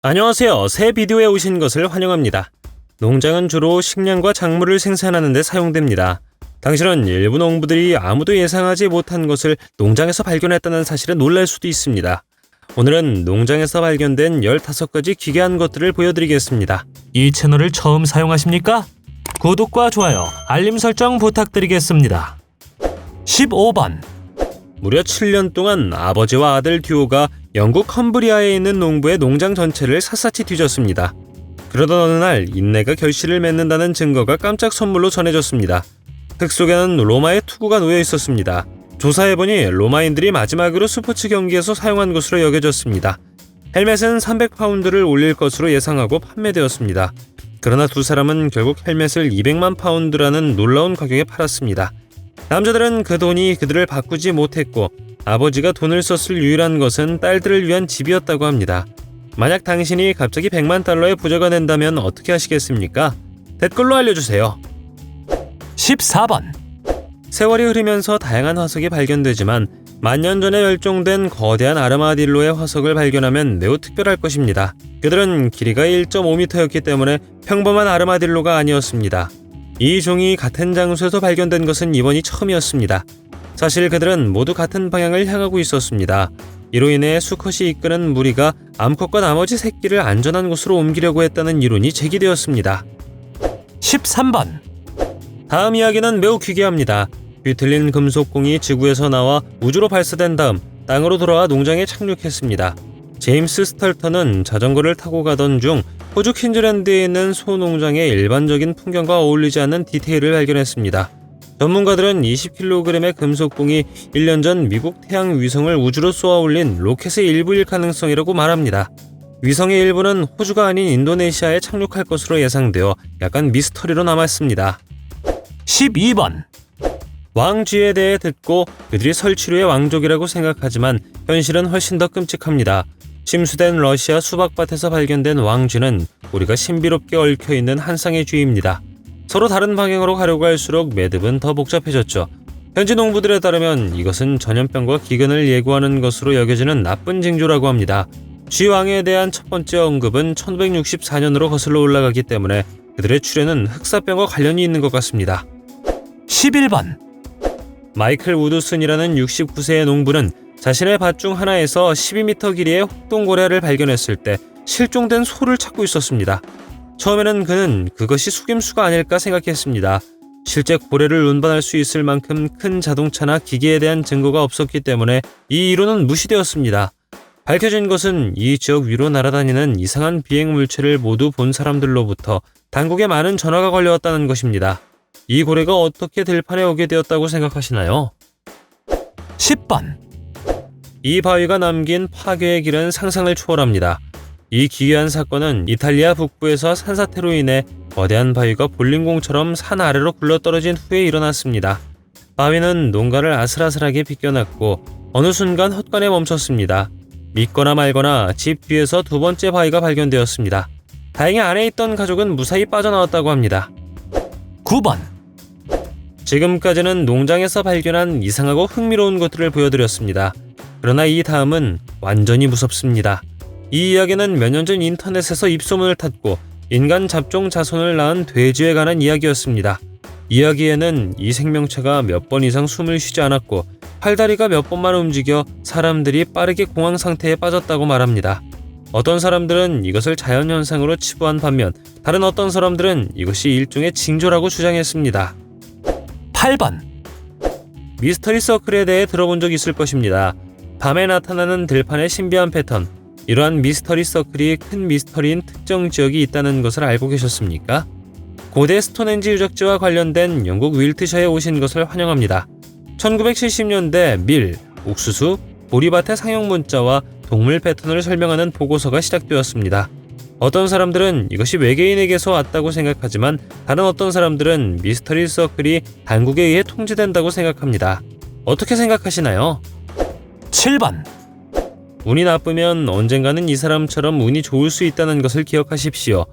안녕하세요. 새 비디오에 오신 것을 환영합니다. 농장은 주로 식량과 작물을 생산하는 데 사용됩니다. 당신은 일부 농부들이 아무도 예상하지 못한 것을 농장에서 발견했다는 사실에 놀랄 수도 있습니다. 오늘은 농장에서 발견된 15가지 기괴한 것들을 보여드리겠습니다. 이 채널을 처음 사용하십니까? 구독과 좋아요, 알림 설정 부탁드리겠습니다. 15번. 무려 7년 동안 아버지와 아들 듀오가 영국 컴브리아에 있는 농부의 농장 전체를 샅샅이 뒤졌습니다. 그러던 어느 날 인내가 결실을 맺는다는 증거가 깜짝 선물로 전해졌습니다. 흙 속에는 로마의 투구가 놓여 있었습니다. 조사해보니 로마인들이 마지막으로 스포츠 경기에서 사용한 것으로 여겨졌습니다. 헬멧은 300파운드를 올릴 것으로 예상하고 판매되었습니다. 그러나 두 사람은 결국 헬멧을 200만 파운드라는 놀라운 가격에 팔았습니다. 남자들은 그 돈이 그들을 바꾸지 못했고 아버지가 돈을 썼을 유일한 것은 딸들을 위한 집이었다고 합니다. 만약 당신이 갑자기 100만 달러의 부자가 된다면 어떻게 하시겠습니까? 댓글로 알려주세요. 14번. 세월이 흐르면서 다양한 화석이 발견되지만 만년 전에 멸종된 거대한 아르마딜로의 화석을 발견하면 매우 특별할 것입니다. 그들은 길이가 1.5m였기 때문에 평범한 아르마딜로가 아니었습니다. 이 종이 같은 장소에서 발견된 것은 이번이 처음이었습니다. 사실 그들은 모두 같은 방향을 향하고 있었습니다. 이로 인해 수컷이 이끄는 무리가 암컷과 나머지 새끼를 안전한 곳으로 옮기려고 했다는 이론이 제기되었습니다. 13번. 다음 이야기는 매우 기괴합니다. 뒤틀린 금속공이 지구에서 나와 우주로 발사된 다음 땅으로 돌아와 농장에 착륙했습니다. 제임스 스털턴은 자전거를 타고 가던 중 호주 퀸즐랜드에 있는 소농장의 일반적인 풍경과 어울리지 않는 디테일을 발견했습니다. 전문가들은 20kg의 금속공이 1년 전 미국 태양 위성을 우주로 쏘아 올린 로켓의 일부일 가능성이라고 말합니다. 위성의 일부는 호주가 아닌 인도네시아에 착륙할 것으로 예상되어 약간 미스터리로 남았습니다. 12번. 왕쥐에 대해 듣고 그들이 설치류의 왕족이라고 생각하지만 현실은 훨씬 더 끔찍합니다. 침수된 러시아 수박밭에서 발견된 왕쥐는 우리가 신비롭게 얽혀있는 한 쌍의 쥐입니다. 서로 다른 방향으로 가려고 할수록 매듭은 더 복잡해졌죠. 현지 농부들에 따르면 이것은 전염병과 기근을 예고하는 것으로 여겨지는 나쁜 징조라고 합니다. 쥐왕에 대한 첫 번째 언급은 1564년으로 거슬러 올라가기 때문에 그들의 출현은 흑사병과 관련이 있는 것 같습니다. 11번. 마이클 우드슨이라는 69세의 농부는 자신의 밭 중 하나에서 12m 길이의 혹동고래를 발견했을 때 실종된 소를 찾고 있었습니다. 처음에는 그는 그것이 속임수가 아닐까 생각했습니다. 실제 고래를 운반할 수 있을 만큼 큰 자동차나 기계에 대한 증거가 없었기 때문에 이 이론은 무시되었습니다. 밝혀진 것은 이 지역 위로 날아다니는 이상한 비행 물체를 모두 본 사람들로부터 당국에 많은 전화가 걸려왔다는 것입니다. 이 고래가 어떻게 들판에 오게 되었다고 생각하시나요? 10번. 이 바위가 남긴 파괴의 길은 상상을 초월합니다. 이 기괴한 사건은 이탈리아 북부에서 산사태로 인해 거대한 바위가 볼링공처럼 산 아래로 굴러떨어진 후에 일어났습니다. 바위는 농가를 아슬아슬하게 비껴놨고 어느 순간 헛간에 멈췄습니다. 믿거나 말거나 집 뒤에서 두 번째 바위가 발견되었습니다. 다행히 안에 있던 가족은 무사히 빠져나왔다고 합니다. 9번. 지금까지는 농장에서 발견한 이상하고 흥미로운 것들을 보여드렸습니다. 그러나 이 다음은 완전히 무섭습니다. 이 이야기는 몇 년 전 인터넷에서 입소문을 탔고 인간 잡종 자손을 낳은 돼지에 관한 이야기였습니다. 이야기에는 이 생명체가 몇 번 이상 숨을 쉬지 않았고 팔다리가 몇 번만 움직여 사람들이 빠르게 공황 상태에 빠졌다고 말합니다. 어떤 사람들은 이것을 자연현상으로 치부한 반면 다른 어떤 사람들은 이것이 일종의 징조라고 주장했습니다. 8번. 미스터리 서클에 대해 들어본 적 있을 것입니다. 밤에 나타나는 들판의 신비한 패턴. 이러한 미스터리 서클이 큰 미스터리인 특정 지역이 있다는 것을 알고 계셨습니까? 고대 스톤헨지 유적지와 관련된 영국 윌트셔에 오신 것을 환영합니다. 1970년대 밀, 옥수수, 보리밭의 상형 문자와 동물 패턴을 설명하는 보고서가 시작되었습니다. 어떤 사람들은 이것이 외계인에게서 왔다고 생각하지만 다른 어떤 사람들은 미스터리 서클이 당국에 의해 통제된다고 생각합니다. 어떻게 생각하시나요? 7번. 운이 나쁘면 언젠가는 이 사람처럼 운이 좋을 수 있다는 것을 기억하십시오.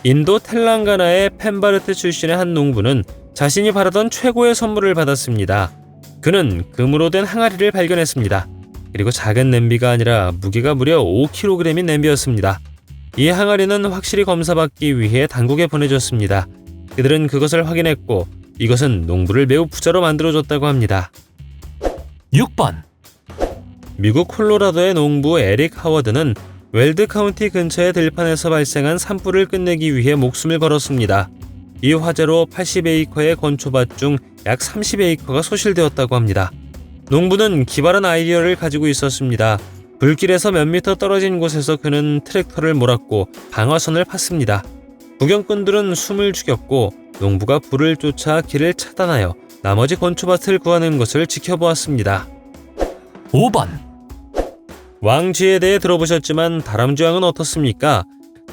인도 텔랑가나의 펜바르트 출신의 한 농부는 자신이 바라던 최고의 선물을 받았습니다. 그는 금으로 된 항아리를 발견했습니다. 그리고 작은 냄비가 아니라 무게가 무려 5kg인 냄비였습니다. 이 항아리는 확실히 검사받기 위해 당국에 보내졌습니다. 그들은 그것을 확인했고 이것은 농부를 매우 부자로 만들어줬다고 합니다. 6번, 미국 콜로라도의 농부 에릭 하워드는 웰드 카운티 근처의 들판에서 발생한 산불을 끝내기 위해 목숨을 걸었습니다. 이 화재로 80에이커의 건초밭 중 약 30에이커가 소실되었다고 합니다. 농부는 기발한 아이디어를 가지고 있었습니다. 불길에서 몇 미터 떨어진 곳에서 그는 트랙터를 몰았고 방화선을 팠습니다. 구경꾼들은 숨을 죽였고 농부가 불을 쫓아 길을 차단하여 나머지 건초밭을 구하는 것을 지켜보았습니다. 5번, 왕쥐에 대해 들어보셨지만 다람쥐왕은 어떻습니까?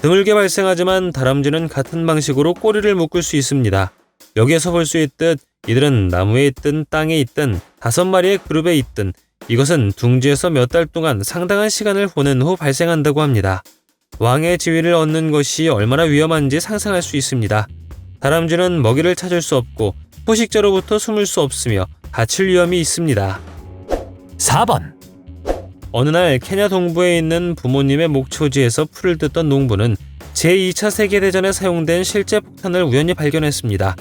드물게 발생하지만 다람쥐는 같은 방식으로 꼬리를 묶을 수 있습니다. 여기에서 볼 수 있듯 이들은 나무에 있든 땅에 있든 5마리의 그룹에 있든 이것은 둥지에서 몇 달 동안 상당한 시간을 보낸 후 발생한다고 합니다. 왕의 지위를 얻는 것이 얼마나 위험한지 상상할 수 있습니다. 다람쥐는 먹이를 찾을 수 없고 포식자로부터 숨을 수 없으며 다칠 위험이 있습니다. 4번, 어느 날 케냐 동부에 있는 부모님의 목초지에서 풀을 뜯던 농부는 제2차 세계대전에 사용된 실제 폭탄을 우연히 발견했습니다.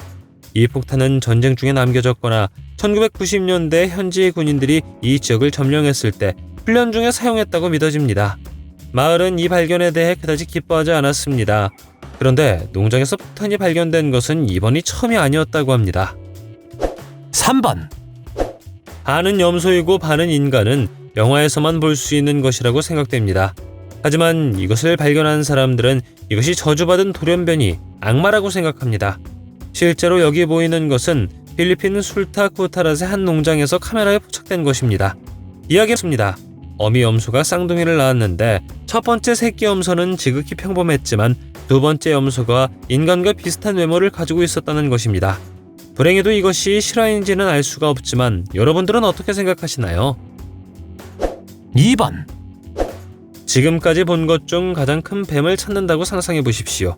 이 폭탄은 전쟁 중에 남겨졌거나 1990년대 현지 군인들이 이 지역을 점령했을 때 훈련 중에 사용했다고 믿어집니다. 마을은 이 발견에 대해 그다지 기뻐하지 않았습니다. 그런데 농장에서 폭탄이 발견된 것은 이번이 처음이 아니었다고 합니다. 3번, 반은 염소이고 반은 인간은 영화에서만 볼 수 있는 것이라고 생각됩니다. 하지만 이것을 발견한 사람들은 이것이 저주받은 돌연변이 악마라고 생각합니다. 실제로 여기 보이는 것은 필리핀 술타 쿠타랏의 한 농장에서 카메라에 포착된 것입니다. 이야기했습니다. 어미 염소가 쌍둥이를 낳았는데 첫 번째 새끼 염소는 지극히 평범했지만 두 번째 염소가 인간과 비슷한 외모를 가지고 있었다는 것입니다. 불행히도 이것이 실화인지는 알 수가 없지만 여러분들은 어떻게 생각하시나요? 2번, 지금까지 본 것 중 가장 큰 뱀을 찾는다고 상상해 보십시오.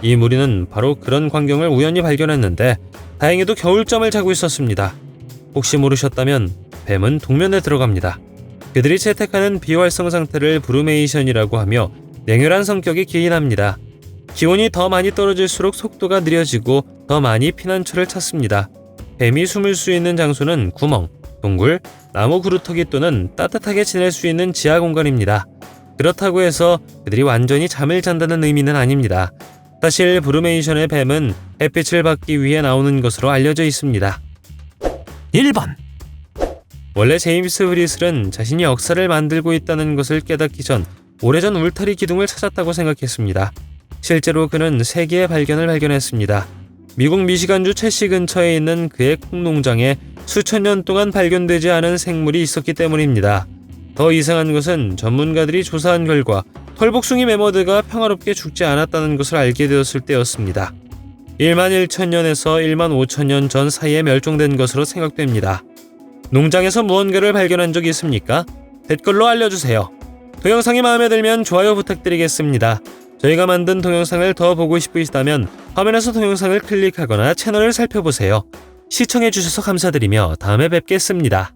이 무리는 바로 그런 광경을 우연히 발견했는데 다행히도 겨울잠을 자고 있었습니다. 혹시 모르셨다면 뱀은 동면에 들어갑니다. 그들이 채택하는 비활성 상태를 브루메이션이라고 하며 냉혈한 성격이 기인합니다. 기온이 더 많이 떨어질수록 속도가 느려지고 더 많이 피난처를 찾습니다. 뱀이 숨을 수 있는 장소는 구멍, 동굴, 나무 그루터기 또는 따뜻하게 지낼 수 있는 지하 공간입니다. 그렇다고 해서 그들이 완전히 잠을 잔다는 의미는 아닙니다. 사실 브루메이션의 뱀은 햇빛을 받기 위해 나오는 것으로 알려져 있습니다. 1번, 원래 제임스 브리슬은 자신이 역사를 만들고 있다는 것을 깨닫기 전 오래전 울타리 기둥을 찾았다고 생각했습니다. 실제로 그는 3개의 발견을 발견했습니다. 미국 미시간주 첼시 근처에 있는 그의 콩농장에 수천 년 동안 발견되지 않은 생물이 있었기 때문입니다. 더 이상한 것은 전문가들이 조사한 결과 털복숭이 매머드가 평화롭게 죽지 않았다는 것을 알게 되었을 때였습니다. 1만 1천년에서 1만 5천년 전 사이에 멸종된 것으로 생각됩니다. 농장에서 무언가를 발견한 적이 있습니까? 댓글로 알려주세요. 동영상이 마음에 들면 좋아요 부탁드리겠습니다. 저희가 만든 동영상을 더 보고 싶으시다면 화면에서 동영상을 클릭하거나 채널을 살펴보세요. 시청해주셔서 감사드리며 다음에 뵙겠습니다.